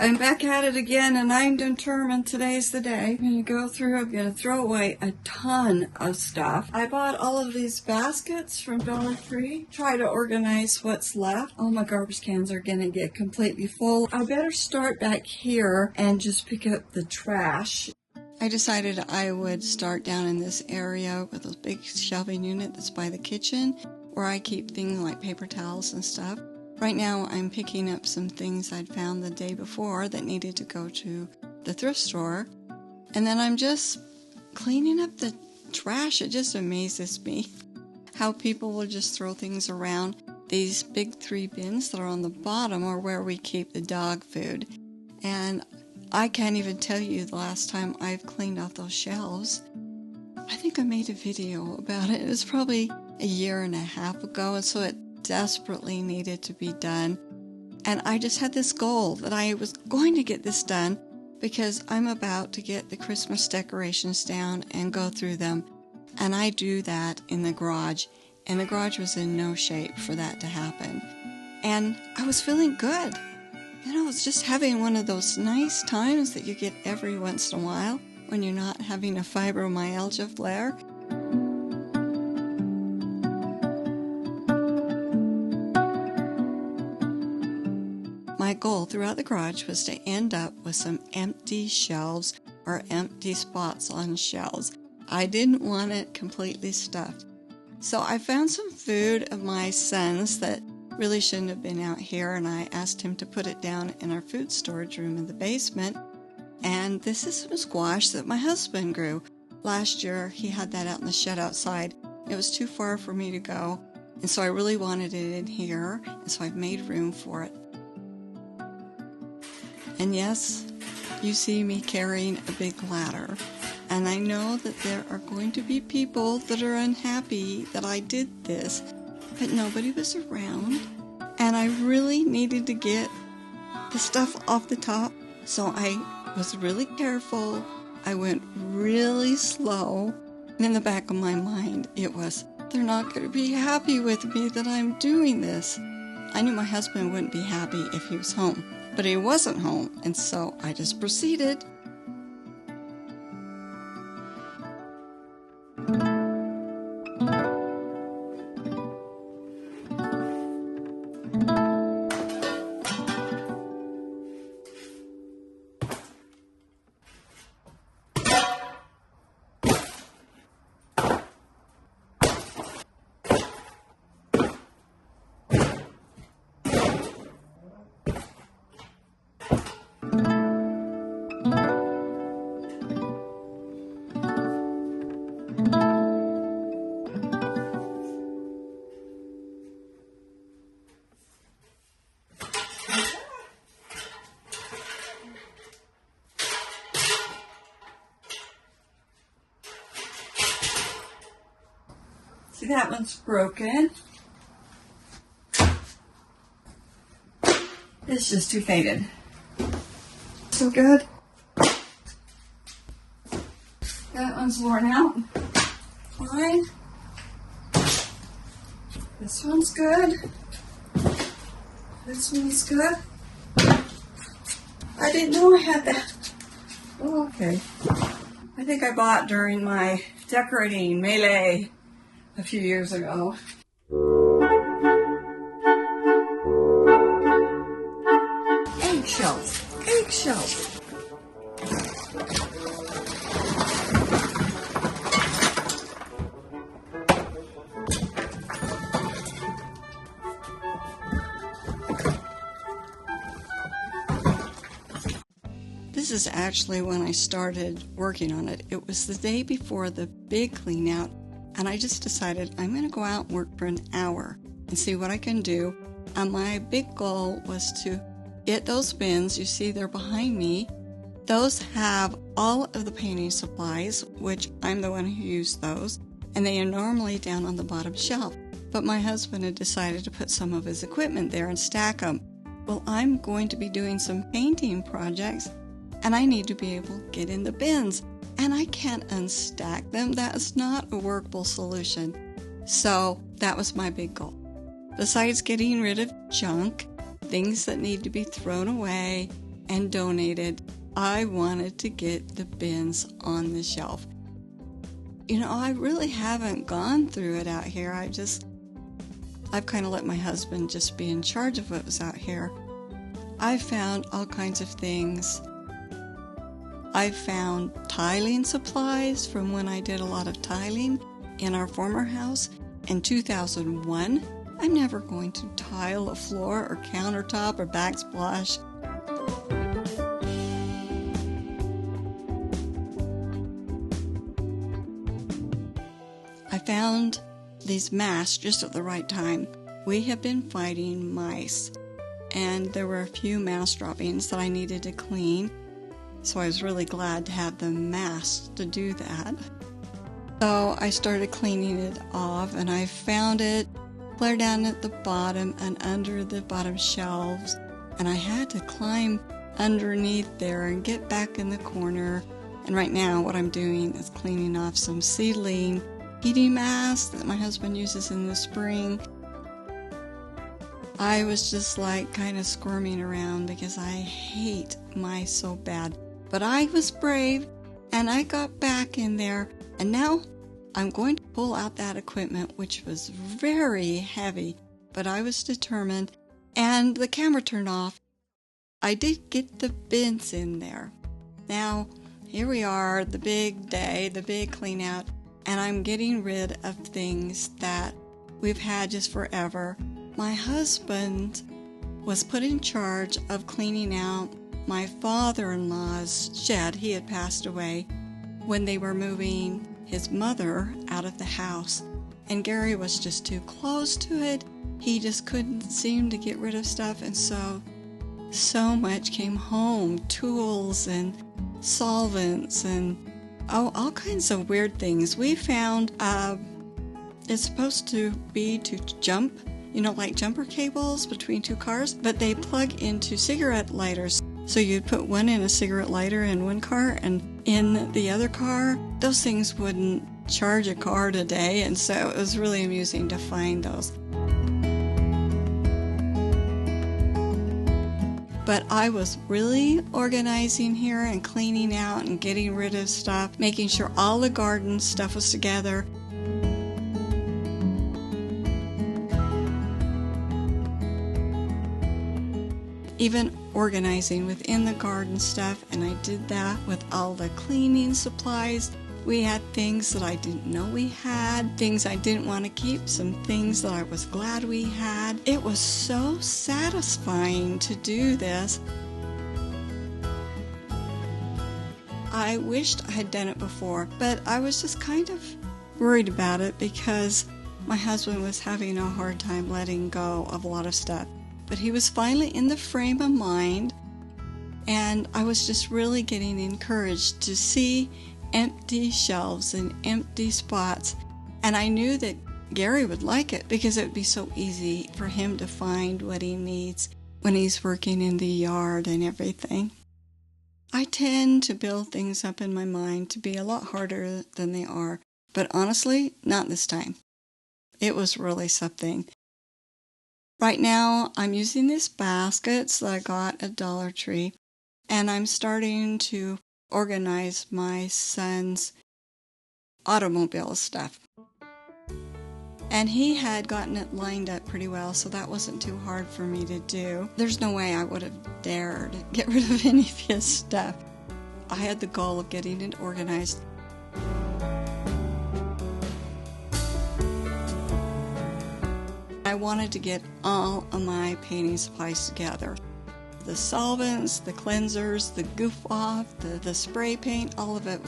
I'm back at it again, and I'm determined today's the day. I'm going to go through, I'm going to throw away a ton of stuff. I bought all of these baskets from Dollar Tree. Try to organize what's left. All my garbage cans are going to get completely full. I better start back here and just pick up the trash. I decided I would start down in this area with a big shelving unit that's by the kitchen, where I keep things like paper towels and stuff. Right now I'm picking up some things I'd found the day before that needed to go to the thrift store. And then I'm just cleaning up the trash. It just amazes me how people will just throw things around. These big 3 bins that are on the bottom are where we keep the dog food. And I can't even tell you the last time I've cleaned off those shelves. I think I made a video about it. It was probably a year and a half ago, and so it desperately needed to be done. And I just had this goal that I was going to get this done because I'm about to get the Christmas decorations down and go through them. And I do that in the garage, and the garage was in no shape for that to happen. And I was feeling good. You know, it's just having one of those nice times that you get every once in a while when you're not having a fibromyalgia flare. My goal throughout the garage was to end up with some empty shelves or empty spots on shelves. I didn't want it completely stuffed. So I found some food of my son's that really shouldn't have been out here, and I asked him to put it down in our food storage room in the basement. And this is some squash that my husband grew. Last year he had that out in the shed outside. It was too far for me to go, and so I really wanted it in here, and so I've made room for it. And yes, you see me carrying a big ladder. And I know that there are going to be people that are unhappy that I did this, but nobody was around. And I really needed to get the stuff off the top, so I was really careful. I went really slow. And in the back of my mind, it was, they're not going to be happy with me that I'm doing this. I knew my husband wouldn't be happy if he was home. But he wasn't home, and so I just proceeded. See, that one's broken. It's just too faded. So good. That one's worn out. Fine. This one's good. This one's good. I didn't know I had that. Oh, okay. I think I bought during my decorating melee a few years ago. Eggshells. Eggshells. This is actually when I started working on it. It was the day before the big clean out, and I just decided I'm going to go out and work for an hour and see what I can do. And my big goal was to get those bins. You see they're behind me. Those have all of the painting supplies, which I'm the one who used those, and they are normally down on the bottom shelf. But my husband had decided to put some of his equipment there and stack them. Well, I'm going to be doing some painting projects, and I need to be able to get in the bins. And I can't unstack them. That's not a workable solution. So that was my big goal. Besides getting rid of junk, things that need to be thrown away, and donated. I wanted to get the bins on the shelf. I really haven't gone through it out here. I've kind of let my husband just be in charge of what was out here. I found all kinds of things. I found tiling supplies from when I did a lot of tiling in our former house in 2001. I'm never going to tile a floor or countertop or backsplash. I found these masks just at the right time. We have been fighting mice, and there were a few mouse droppings that I needed to clean, so I was really glad to have the masks to do that. So I started cleaning it off, and I found it clear down at the bottom and under the bottom shelves, and I had to climb underneath there and get back in the corner. And right now what I'm doing is cleaning off some seedling heating masks that my husband uses in the spring. I was just like kind of squirming around because I hate mice so bad. But I was brave and I got back in there, and now I'm going to pull out that equipment, which was very heavy, but I was determined, and the camera turned off. I did get the bins in there. Now, here we are, the big day, the big clean out, and I'm getting rid of things that we've had just forever. My husband was put in charge of cleaning out my father-in-law's shed. He had passed away when they were moving his mother out of the house, and Gary was just too close to it. He just couldn't seem to get rid of stuff, and so much came home, tools and solvents and all kinds of weird things. We found it's supposed to be to jump, like jumper cables between two cars, but they plug into cigarette lighters. So you'd put one in a cigarette lighter in one car, and in the other car, those things wouldn't charge a car today, and so it was really amusing to find those. But I was really organizing here and cleaning out and getting rid of stuff, making sure all the garden stuff was together. Even organizing within the garden stuff, and I did that with all the cleaning supplies. We had things that I didn't know we had, things I didn't want to keep, some things that I was glad we had. It was so satisfying to do this. I wished I had done it before, but I was just kind of worried about it because my husband was having a hard time letting go of a lot of stuff. But he was finally in the frame of mind, and I was just really getting encouraged to see empty shelves and empty spots. And I knew that Gary would like it because it would be so easy for him to find what he needs when he's working in the yard and everything. I tend to build things up in my mind to be a lot harder than they are, but honestly, not this time. It was really something. Right now, I'm using these baskets that I got at Dollar Tree, and I'm starting to organize my son's automobile stuff. And he had gotten it lined up pretty well, so that wasn't too hard for me to do. There's no way I would have dared get rid of any of his stuff. I had the goal of getting it organized. I wanted to get all of my painting supplies together. The solvents, the cleansers, the goof off, the spray paint, all of it.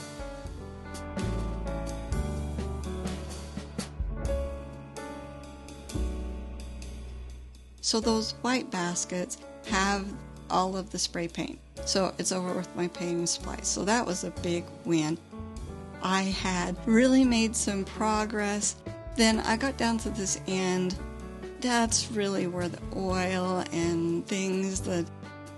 So those white baskets have all of the spray paint. So it's over with my painting supplies. So that was a big win. I had really made some progress. Then I got down to this end. That's really where the oil and things that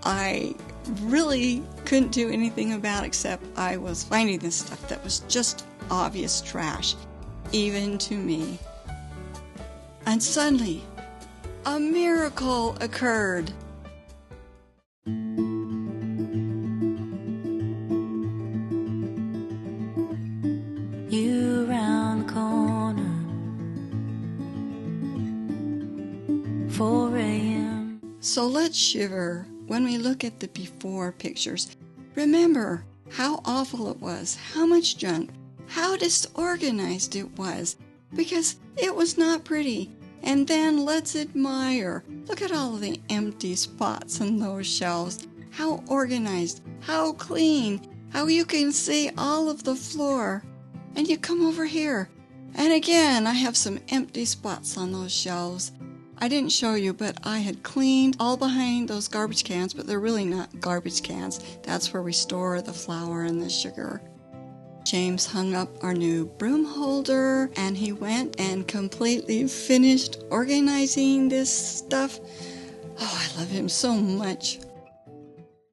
I really couldn't do anything about, except I was finding this stuff that was just obvious trash, even to me. And suddenly, a miracle occurred. So let's shiver when we look at the before pictures. Remember how awful it was, how much junk, how disorganized it was, because it was not pretty. And then let's admire. Look at all the empty spots in those shelves. How organized, how clean, how you can see all of the floor. And you come over here. And again, I have some empty spots on those shelves. I didn't show you, but I had cleaned all behind those garbage cans, but they're really not garbage cans. That's where we store the flour and the sugar. James hung up our new broom holder, and he went and completely finished organizing this stuff. Oh, I love him so much.